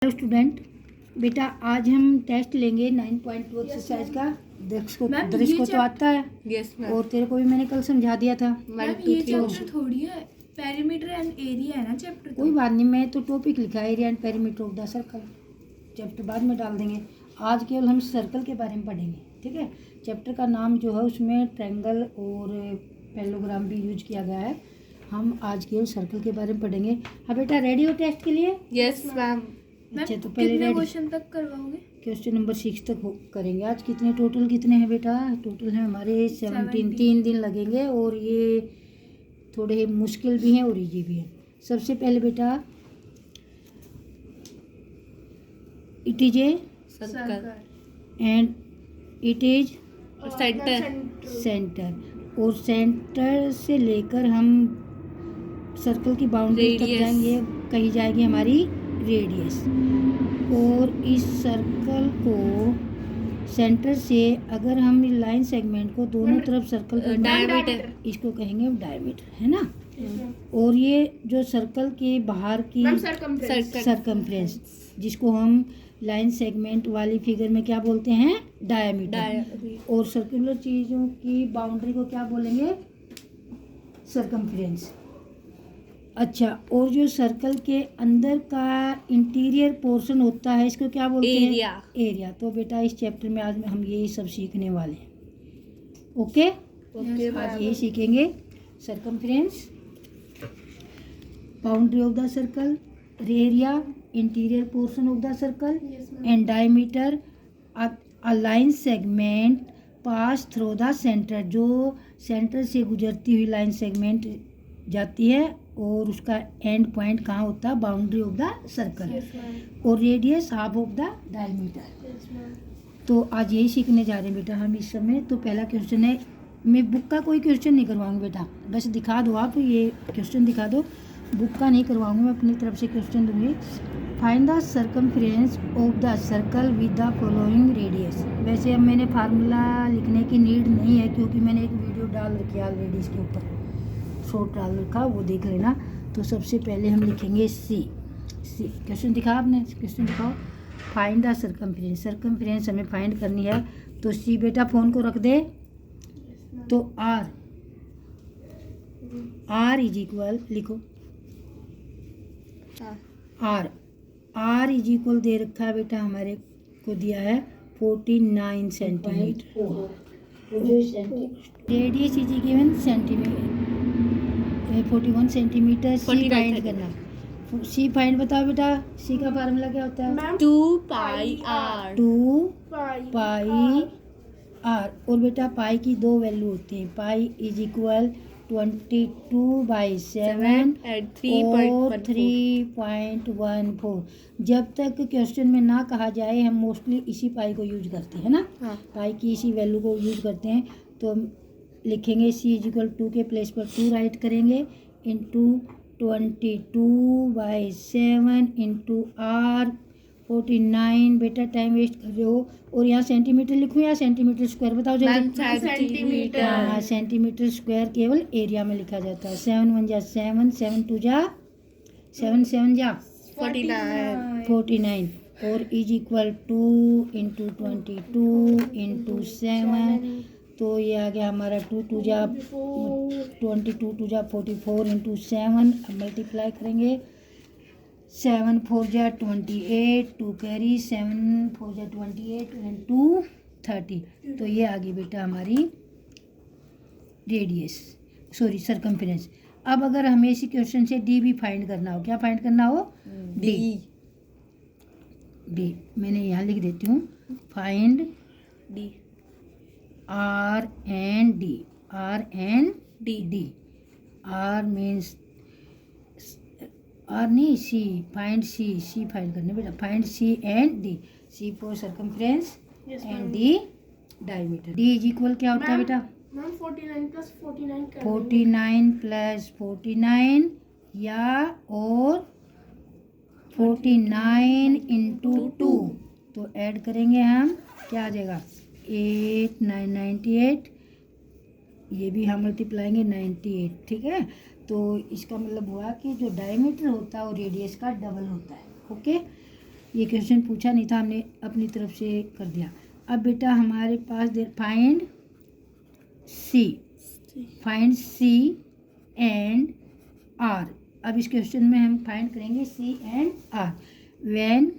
Hello student, बेटा आज हम टेस्ट लेंगे 9.2 एक्सरसाइज का। दृश्य को तो आता है। Yes ma'am. और तेरे को भी मैंने कल समझा दिया था। मैम ये चैप्टर थोड़ी है, पेरीमीटर एंड एरिया है ना चैप्टर। कोई बात नहीं, मैं तो टॉपिक लिखा है area and perimeter of the circle. Chapter बाद में डाल देंगे। आज केवल हम सर्कल के बारे में पढ़ेंगे, ठीक है। चैप्टर का नाम जो है उसमें ट्रायंगल और पैरेललोग्राम भी यूज किया गया है। हम आज केवल सर्कल के बारे में पढ़ेंगे। हाँ बेटा, रेडी हो टेस्ट के लिए? Yes ma'am. अच्छा, तो पहले कितने क्वेश्चन तक करवाओगे? क्वेश्चन नंबर 6 तक करेंगे आज। कितने टोटल कितने हैं बेटा? टोटल है हमारे 17। 3 दिन लगेंगे और ये थोड़े मुश्किल भी हैं और इजी भी हैं। सबसे पहले बेटा, it is a circle and it is centre. और सेंटर से लेकर हम सर्कल की बाउंड्री तक Radius। जाएंगे, कही जाएगी हमारी रेडियस। और इस सर्कल को सेंटर से अगर हम लाइन सेगमेंट को दोनों तरफ सर्कल कर डायमीटर। इसको कहेंगे डायमीटर, है ना। और ये जो सर्कल के बाहर की सरकमफ्रेंस, जिसको हम लाइन सेगमेंट वाली फिगर में क्या बोलते हैं? डायमीटर। और सर्कुलर चीज़ों की बाउंड्री को क्या बोलेंगे? सरकमफ्रेंस। अच्छा, और जो सर्कल के अंदर का इंटीरियर पोर्शन होता है इसको क्या बोलते हैं? एरिया। तो बेटा इस चैप्टर में आज हम यही सब सीखने वाले हैं। ओके, आज यही सीखेंगे। Circumference, boundary of the circle, area, interior portion of the circle and diameter. A line segment pass through the centre, जो सेंटर से गुजरती हुई लाइन सेगमेंट जाती है और उसका एंड पॉइंट कहाँ होता है? Boundary of the circle. और radius half of the diameter. तो आज यही सीखने जा रहे हैं बेटा हम इस समय। तो पहला क्वेश्चन है, मैं बुक का कोई क्वेश्चन नहीं करवाऊंगी बेटा, बस दिखा दो आप, ये क्वेश्चन दिखा दो। बुक का नहीं करवाऊंगी, मैं अपनी तरफ से क्वेश्चन दूंगी। Find the circumference of the circle with the following radius. वैसे अब मैंने फार्मूला लिखने की नीड नहीं है क्योंकि मैंने एक वीडियो डाल रखी है ऑलरेडी इसके ऊपर, शॉर्ट डाल रखा, वो देख लेना। तो सबसे पहले हम लिखेंगे सी। क्वेश्चन दिखा आपने, क्वेश्चन दिखाओ। फाइंड द सरकमफ्रेंस, सरकमफ्रेंस हमें फाइंड करनी है। तो सी बेटा फोन को रख दे। तो आर इज इक्वल, लिखो आर इज इक्वल दे रखा है बेटा, हमारे को दिया है 49 centimetre. Radius is given centimetre, 41 centimetre. C find करना। सी फाइंड बताओ बेटा, सी का फार्मूला क्या होता है? 2 पाई आर। 2 pi are. और बेटा पाई की दो वैल्यू होती हैं। पाई इज इक्वल 22/7 और 3.14। जब तक क्वेश्चन में ना कहा जाए हम मोस्टली इसी पाई को यूज करते हैं ना। पाई की इसी वैल्यू को यूज करते हैं। तो हम लिखेंगे सी इज इक्वल 2 के प्लेस पर 2 राइट करेंगे, इंटू 22/7 इंटू आर 49। बेटा टाइम वेस्ट कर रहे हो। और यहाँ सेंटीमीटर लिखूँ या सेंटीमीटर स्क्वायर? बताओ जल्दी। सेंटीमीटर। हाँ, सेंटीमीटर स्क्वायर केवल एरिया में लिखा जाता है। 7 1 जा 7, 7 2 जा 7, 7 जा 49। और इज इक्वल 2 इंटू 22 इंटू 7। तो ये आ गया हमारा 2 2 जा 22 2 जा 44 इंटू 7। अब मल्टीप्लाई करेंगे। 7 4 जा 28, 2 कैरी, 7 4 जा 28 एंड 2 30। तो ये आ गई बेटा हमारी रेडियस, सॉरी सरकमफ्रेंस। अब अगर हमें इसी क्वेश्चन से डी भी फाइंड करना हो, क्या फाइंड करना हो? डी। मैंने यहाँ लिख देती हूँ, find D. R and D. R means R नहीं, सी। फाइंड सी फाइंड करने बेटा। Find C and D. C for circumference and D diameter. D is equal क्या होता है बेटा? 49 प्लस 49 या और 49 इंटू 2। तो ऐड करेंगे हम, क्या आ जाएगा? 8 9 98। ये भी हम मल्टीप्लाएंगे 98, ठीक है। तो इसका मतलब हुआ कि जो डायमीटर होता है वो रेडियस का डबल होता है। ओके, ये क्वेश्चन पूछा नहीं था, हमने अपनी तरफ से कर दिया। अब बेटा हमारे पास फाइंड सी एंड आर। अब इस क्वेश्चन में हम फाइंड करेंगे C and R. When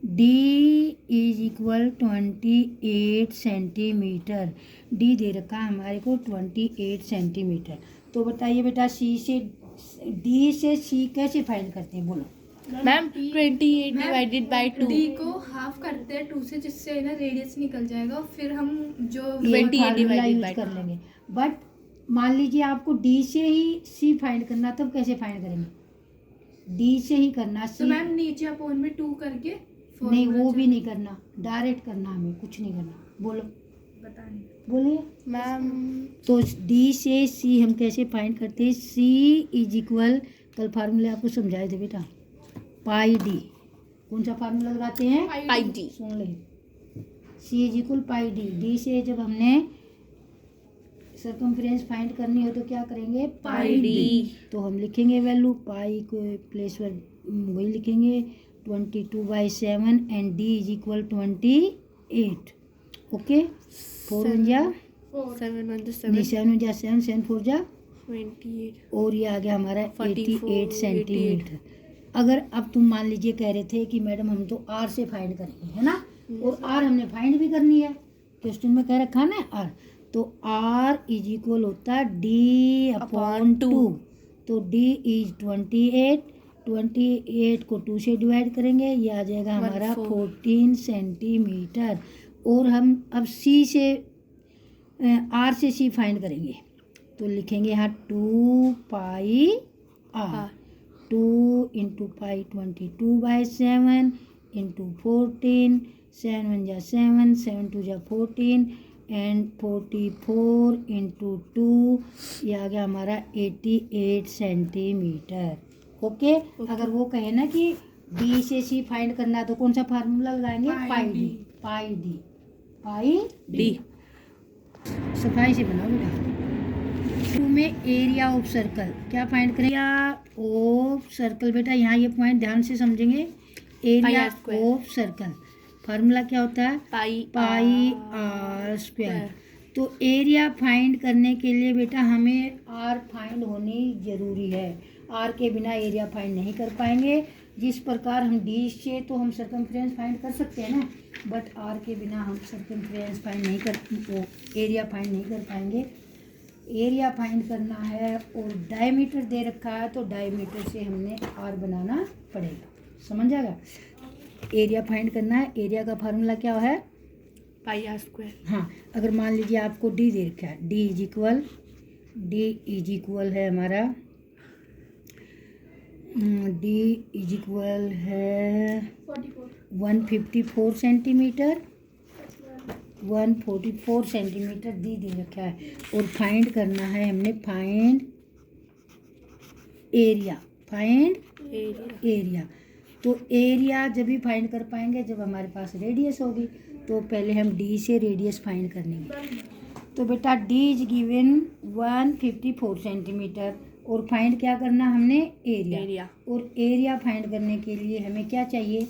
D is equal 28 centimetre, D दे रखा है हमारे को 28 सेंटीमीटर। तो बताइए बेटा डी से सी कैसे फाइंड करते हैं, बोलो। Ma'am 28 divided by 2। डी को हाफ करते हैं 2 से, जिससे ना रेडियस निकल जाएगा, फिर हम जो ये 28 फार्मूला divided यूज by कर लेंगे। बट मान लीजिए आपको डी से ही सी फाइंड करना, तब कैसे फाइंड करेंगे? डी से ही करना तो सी। मैम नीचे अपॉन में 2 करके नहीं, वो भी नहीं करना, डायरेक्ट करना, हमें कुछ नहीं करना। बोलो, बताने। बोलिए मैम तो डी से सी हम कैसे फाइंड करते हैं? सी इज इक्वल, कल फार्मूले आपको समझाए थे बेटा, पाई डी। कौन सा फार्मूला लगाते हैं? पाई डी। सुन ले, C is equal pi D. D से जब हमने सर्कमफ्रेंस फाइंड करनी हो तो क्या करेंगे? पाई डी। तो हम लिखेंगे वैल्यू, पाई को प्लेस पर वही लिखेंगे 22/7 and D is equal 28। Okay, 4 1 जा 7 1 नहीं, 7 1 जा 7, 7 4 जा 28। और ये आ गया हमारा 44, 88 सेंटीमीटर। अगर अब तुम मान लीजिए कह रहे थे कि मैडम हम तो आर से फाइंड करेंगे, है ना, और आर हमने फाइंड भी करनी है, क्वेश्चन में कह रखा ना आर। तो आर इज इक्वल होता है डी अपॉन 2। तो डी इज 28 को 2 से डिवाइड करेंगे, ये आ जाएगा हमारा 14 सेंटीमीटर। और हम अब सी से आर से सी फाइंड करेंगे, तो लिखेंगे यहाँ 2 पाई आर। 2 इंटू पाई 22/7 इंटू 14, 7 1 जा 7, 7 2 जा 14 एंड 44 इंटू 2, ये आ गया हमारा 88 सेंटीमीटर। ओके। अगर वो कहे ना कि डी से सी फाइंड करना, तो कौन सा फार्मूला लगाएंगे? पाई डी। पाई डी, पाई डी। सफाई से बनाओ बेटा। टू में एरिया ऑफ सर्कल क्या फाइंड करें? एरिया ऑफ सर्कल बेटा यहाँ ये पॉइंट ध्यान से समझेंगे। एरिया ऑफ सर्कल फार्मूला क्या होता है? पाई आर स्क्वायर। तो एरिया फाइंड करने के लिए बेटा हमें आर फाइंड होनी ज़रूरी है। आर के बिना एरिया फाइंड नहीं कर पाएंगे। जिस प्रकार हम डी से तो हम सर्कमफ्रेंस फाइंड कर सकते हैं ना, बट आर के बिना हम सर्कमफ्रेंस फाइंड नहीं कर, तो एरिया फाइंड नहीं कर पाएंगे। एरिया फाइंड करना है और डायमीटर दे रखा है, तो डायमीटर से हमने आर बनाना पड़ेगा, समझ जाएगा। एरिया फाइंड करना है, एरिया का फार्मूला क्या है? पाई आर स्क्वायर। हाँ, अगर मान लीजिए आपको डी दे रखा है, डी इज इक्वल है हमारा, डी इज इक्वल है 154 सेंटीमीटर, 144 सेंटीमीटर डी दे रखा है। और फाइंड करना है हमने, फाइंड एरिया। तो एरिया जब भी फाइंड कर पाएंगे जब हमारे पास रेडियस होगी। तो पहले हम डी से रेडियस फाइंड करेंगे। तो बेटा डी इज गिवन 154 सेंटीमीटर और फाइंड क्या करना हमने? एरिया। और एरिया फाइंड करने के लिए हमें क्या चाहिए?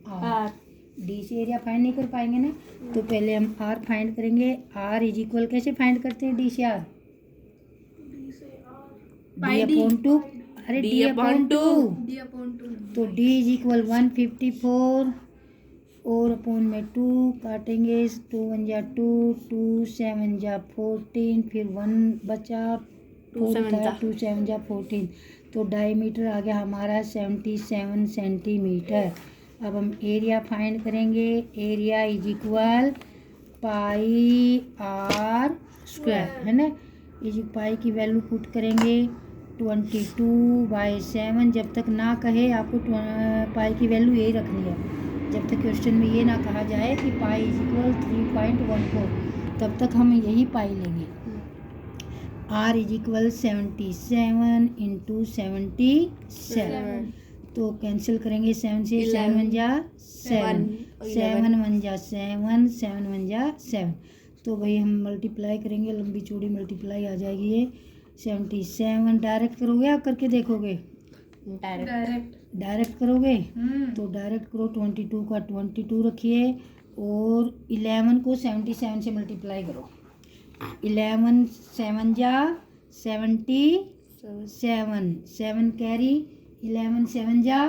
आर। डी से एरिया फाइंड नहीं कर पाएंगे ना, तो पहले हम आर फाइंड करेंगे। आर इज इक्वल कैसे फाइंड करते हैं? डी से आर, डी अपॉन 2। अरे डी अपॉन 2। तो डी इज इक्वल 154 और अपॉन में 2 काटेंगे, 2 1 जा 2, 2 7 जा 14, फिर 1 बचा, 4 था, 2 7 जा 14। तो डायमीटर आ गया हमारा 77 सेंटीमीटर। अब हम एरिया फाइंड करेंगे। Area is equal pi R square, है ना। इज पाई की वैल्यू पुट करेंगे 22/7। जब तक ना कहे आपको पाई की वैल्यू यही रखनी है, जब तक क्वेश्चन में ये ना कहा जाए कि पाई इज इक्वल 3.14, तब तक हम यही पाई लेंगे। R is equal 77 into 77। तो कैंसिल करेंगे 7 से, 7 1 जा 7, 7 1 जा 7, 7 1 जा 7। तो भाई हम मल्टीप्लाई करेंगे, लंबी चौड़ी मल्टीप्लाई आ जाएगी। ये 77 डायरेक्ट करोगे या करके देखोगे? डायरेक्ट। डायरेक्ट करोगे तो डायरेक्ट करो। 22 का 22 रखिए और 11 को 77 से मल्टीप्लाई करो। 11 7 जा 77, 7 कैरी, 11 7 जा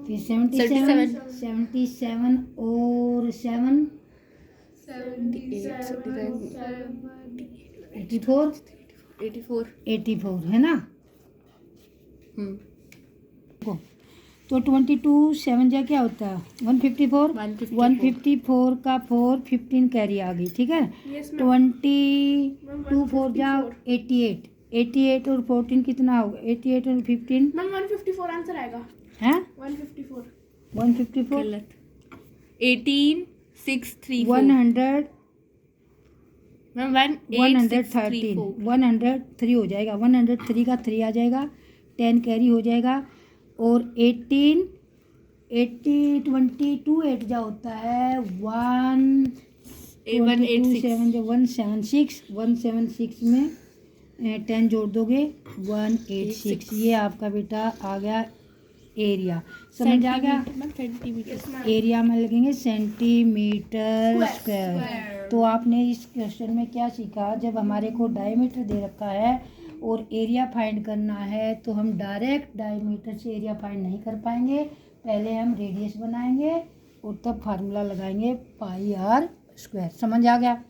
फिर 77 और 7 84 84 है ना। तो 22 7 जा क्या होता है 154 154 का 4 15 कैरी आ गई, ठीक है। 22 4 जा 88 88 और 14 कितना होगा 88 और 15 मैम 154 आंसर आएगा है 154 154 गलत 18 6 3 4 100 मैम 113 103 हो जाएगा। 103 का 3 आ जाएगा, 10 कैरी हो जाएगा और 18 80 22 8 जा होता है 176 में 10 जोड़ दोगे 186। ये आपका बेटा आ गया एरिया। समझ आ गया। एरिया में लगेंगे सेंटीमीटर स्क्वायर। तो आपने इस क्वेश्चन में क्या सीखा, जब हमारे को डायमीटर दे रखा है और एरिया फाइंड करना है तो हम डायरेक्ट डायमीटर से एरिया फाइंड नहीं कर पाएंगे, पहले हम रेडियस बनाएंगे और तब फार्मूला लगाएंगे पाई आर स्क्वायर। समझ आ गया।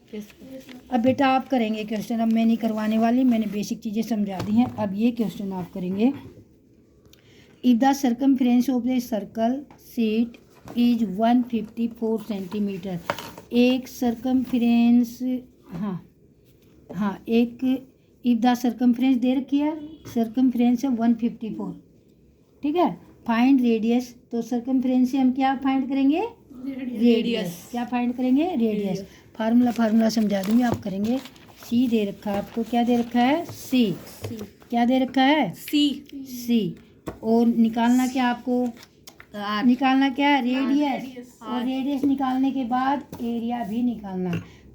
अब बेटा आप करेंगे क्वेश्चन, अब मैं नहीं करवाने वाली, मैंने बेसिक चीज़ें समझा दी हैं। अब ये क्वेश्चन आप करेंगे। If the circumference of the circle sheet is 154 centimetre. एक सर्कमफ्रेंस एक इफ द सर्कमफ्रेंस दे रखी है, सर्कमफ्रेंस है 154, ठीक है। फाइंड रेडियस, तो सर्कमफ्रेंस से हम क्या फाइंड करेंगे रेडियस। क्या फाइंड करेंगे रेडियस। फार्मूला समझा दूंगी, आप करेंगे। सी दे रखा है आपको, क्या दे रखा है सी, क्या दे रखा है सी और निकालना क्या आपको निकालना क्या है रेडियस, और रेडियस निकालने के बाद एरिया भी निकालना।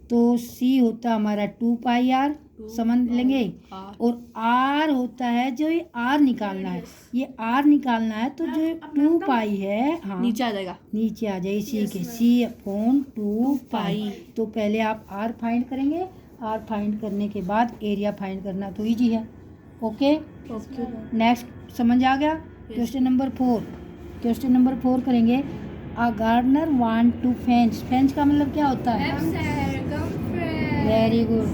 तो सी होता हमारा 2 पाई आर, समझ लेंगे, और आर होता है जो ये आर निकालना है, ये आर निकालना है तो जो 2 पाई है नीचे आ जाएगा, नीचे आ जाए सी के C/2 पाई। तो पहले आप आर फाइंड करेंगे, आर फाइंड करने के बाद एरिया फाइंड करना तो इजी है। ओके नेक्स्ट समझ आ गया। क्वेश्चन नंबर 4 करेंगे। A gardener want to fence का मतलब क्या होता है वेरी गुड।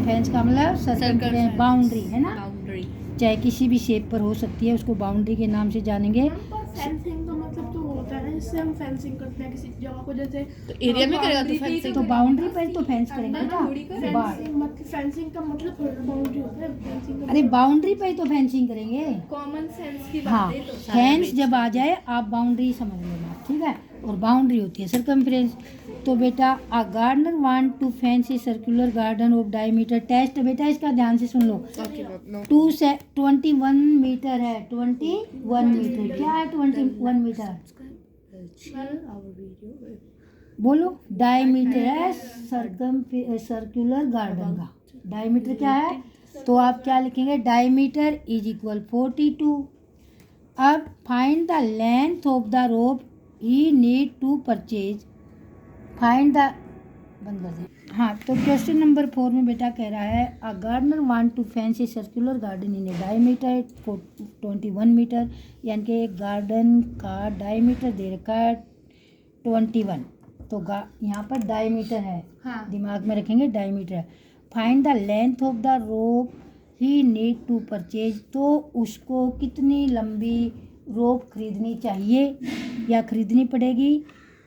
फेंस का मतलब सर्कल, बाउंड्री है ना, चाहे किसी भी शेप पर हो सकती है, उसको बाउंड्री के नाम से जानेंगे। फेंसिंग का मतलब तो होता है ना, इससे हम फेंसिंग करते हैं किसी जगह को, जैसे तो एरिया में करेगा तो फेंसिंग, तो बाउंड्री पर तो फेंस करेंगे बेटा। फेंसिंग का मतलब बाउंड्री होता है, फेंसिंग अरे बाउंड्री पर तो फेंसिंग करेंगे। कॉमन सेंस की हाँ, बात है तो फेंस जब आ जाए आप बाउंड्री समझ लेना, ठीक है। और बाउंड्री होती है सर्कमफ्रेंस। तो बेटा a gardener want to fence a circular garden of diameter test. बेटा इसका ध्यान से सुन लो। 21 मीटर है, 21 मीटर क्या है 21 मीटर बोलो। डायमीटर है सर्कुलर गार्डन का, डायमीटर क्या है, तो आप क्या लिखेंगे डायमीटर इज इक्वल 42। अब find the length of the rope he need to purchase, find the बंद कर दे। हाँ, तो क्वेश्चन नंबर 4 में बेटा कह रहा है a gardener want to fence a circular garden in a diameter 21 metre, यानी कि एक गार्डन का डायमीटर दे रखा है 21। तो यहाँ पर डायमीटर है, हाँ। दिमाग में रखेंगे diameter. Find the length of the rope he need to purchase, तो उसको कितनी लंबी रोप खरीदनी चाहिए या खरीदनी पड़ेगी।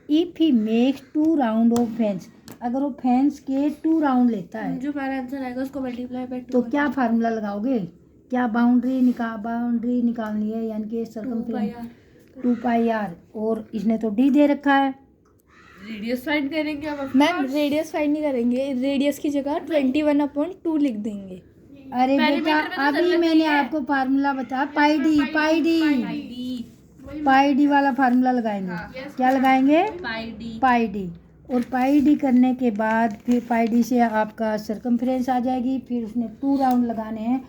If he makes 2 round of fence, अगर वो फेंस के 2 राउंड लेता है जो हमारा आंसर आएगा उसको मल्टीप्लाई बाय 2, तो क्या फार्मूला लगाओगे, क्या बाउंड्री निकालनी है, यानी कि सर्कमफ्रेंस 2 पाई आर, और इसने तो डी दे रखा है। रेडियस फाइंड करेंगे अब। मैम रेडियस फाइंड नहीं करेंगे, रेडियस की जगह 21/2 लिख देंगे। अरे बेटा अभी मैंने आपको फार्मूला बताया पाई डी वाला फार्मूला लगाएंगे। क्या लगाएंगे पाई डी, और पाई डी करने के बाद फिर पाई डी से आपका सर्कमफ्रेंस आ जाएगी। फिर उसने 2 राउंड लगाने हैं।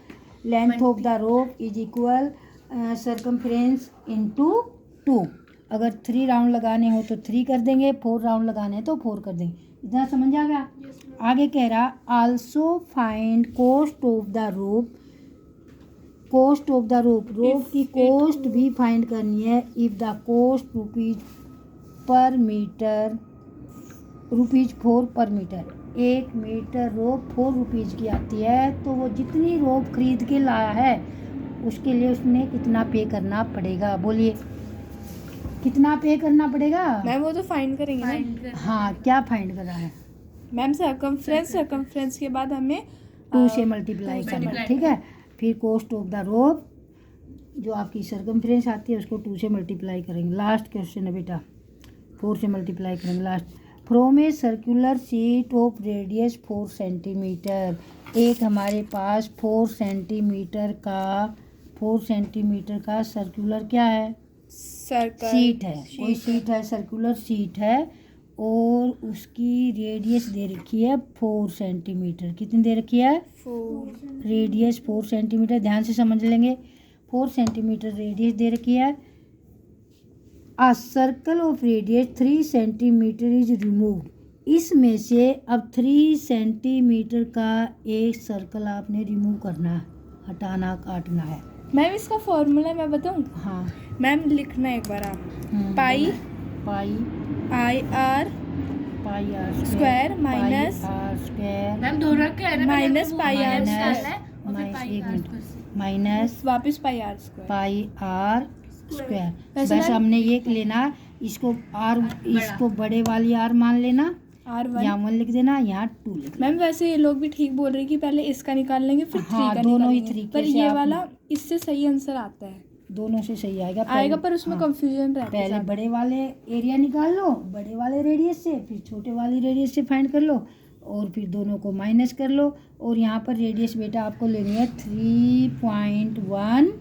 Length of the rope is equal circumference into 2। अगर 3 राउंड लगाने हो तो 3 कर देंगे, 4 राउंड लगाने हैं तो 4 कर देंगे। इतना समझ आ गया। आगे कह रहा also find cost of the rope. Cost of the rope, rope की कोस्ट भी फाइंड करनी है। If the cost rupees per metre, rupees 4 per metre. 1 metre rope 4 rupees की आती है, तो वो जितनी रोप खरीद के लाया है उसके लिए उसने कितना पे करना पड़ेगा? बोलिए कितना पे करना पड़ेगा? मैम वो तो फाइंड करेंगे ना। फाइंड कर हाँ, क्या फाइंड कर रहा है? मैम सर्कमफ्रेंस के बाद हमें 2 से मल्टीप्लाई करना है, ठीक है। फिर कोस्ट ऑफ द रोप जो आपकी सर्कमफ्रेंस आती है उसको 2 से मल्टीप्लाई करेंगे। लास्ट क्वेश्चन है बेटा, 4 से मल्टीप्लाई करेंगे last. From a circular sheet of radius 4 centimetre. एक हमारे पास 4 सेंटीमीटर का सर्कुलर क्या है? सर्कल शीट है, कोई शीट है, सर्कुलर शीट है और उसकी रेडियस दे रखी है 4 सेंटीमीटर। कितनी दे रखी है? 4। रेडियस 4 सेंटीमीटर, ध्यान से समझ लेंगे। 4 सेंटीमीटर रेडियस दे रखी है। A circle of radius 3 centimetre is removed. इसमें से अब 3 सेंटीमीटर का एक सर्कल आपने रिमूव करना है, हटाना, काटना है। मैम इसका फॉर्मूला मैं बताऊँ? हाँ। मैम लिखना एक बार आप। Pi pi R square minus R square ma'am दो रख के है ना, minus pi R minus square minus वापस pi R square pi R square. वैसे बस मैम- हमने ये लेना, इसको आर, इसको बड़े वाली आर मान लेना, R1। यहाँ 1 लिख देना, यहाँ 2 लिख देना। मैम वैसे ये लोग भी ठीक बोल रहे हैं कि पहले इसका निकाल लेंगे फिर 3 हाँ, का दोनों ही निकालेंगे। तरीके पर से ये आप- वाला इससे सही आंसर आता है, दोनों से सही आएगा। आएगा पर उसमें हाँ, कंफ्यूजन रहता है पहले ज़्यादा। बड़े वाले एरिया निकाल लो, बड़े वाले रेडियस से, फिर छोटे वाली रेडियस से फाइंड कर लो और फिर दोनों को माइनस कर लो। और यहाँ पर रेडियस बेटा आपको लेनी है 3.14।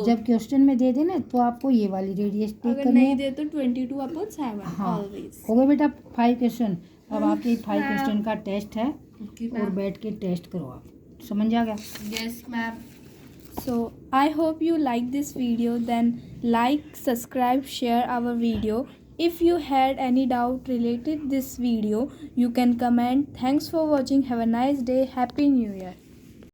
जब क्वेश्चन में दे देना तो आपको ये वाली रेडियस टेक अगर करनी नहीं है। दे तो 22/7 हाँ, ऑलवेज। हो गए बेटा 5 क्वेश्चन। अब आपके 5 क्वेश्चन का टेस्ट है ओके और बैठ के टेस्ट करो। आप समझ आ गया? Yes ma'am. So I hope you like this video, then like, subscribe, share our video. If you had any doubt related this video, you can comment. Thanks for watching. Have a nice day. Happy New Year.